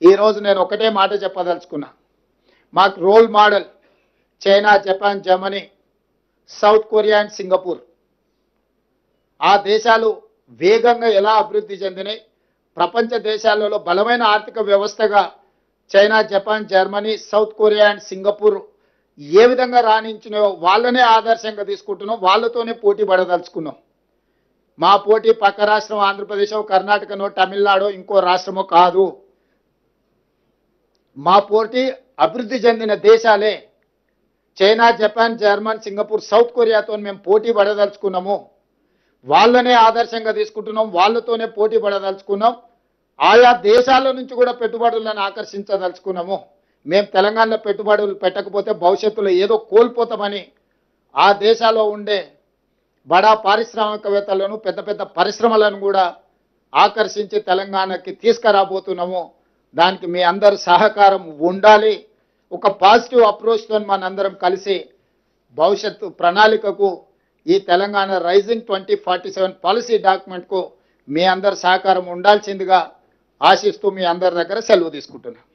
ఈరోజు నేను ఒకటే మాట చెప్పదలుచుకున్నా. మాకు role model China, Japan, Germany, South Korea and Singapore. ఆ దేశాలు వేగంగా ఎలా అభివృద్ధి చెందినాయి, ప్రపంచ దేశాలలో బలమైన ఆర్థిక వ్యవస్థగా China, Japan, Germany, South Korea and Singapore ఏ విధంగా రాణించినాయో వాళ్ళనే ఆదర్శంగా తీసుకుంటున్నాం, వాళ్ళతోనే పోటీ పడదలుచుకున్నాం. మా పోటీ పక్క రాష్ట్రం ఆంధ్రప్రదేశ్, కర్ణాటకనో, తమిళనాడో, ఇంకో రాష్ట్రమో కాదు. మా పోటీ అభివృద్ధి చెందిన దేశాలే. China, Japan, German, Singapore, South కొరియాతో మేము పోటీ పడదలుచుకున్నాము. వాళ్ళనే ఆదర్శంగా తీసుకుంటున్నాం, వాళ్ళతోనే పోటీ పడదలుచుకున్నాం. ఆయా దేశాల నుంచి కూడా పెట్టుబడులను ఆకర్షించదలుచుకున్నాము. మేము తెలంగాణలో పెట్టుబడులు పెట్టకపోతే భవిష్యత్తులో ఏదో కోల్పోతామని ఆ దేశాల్లో ఉండే బడా పారిశ్రామికవేత్తలను, పెద్ద పెద్ద పరిశ్రమలను కూడా ఆకర్షించి తెలంగాణకి తీసుకురాబోతున్నాము. దానికి మీ అందరి సహకారం ఉండాలి. ఒక పాజిటివ్ అప్రోచ్తో మనందరం కలిసి భవిష్యత్తు ప్రణాళికకు ఈ తెలంగాణ రైజింగ్ 2047 పాలసీ డాక్యుమెంట్కు మీ అందరి సహకారం ఉండాల్సిందిగా ఆశిస్తూ మీ అందరి దగ్గర సెలవు తీసుకుంటున్నాను.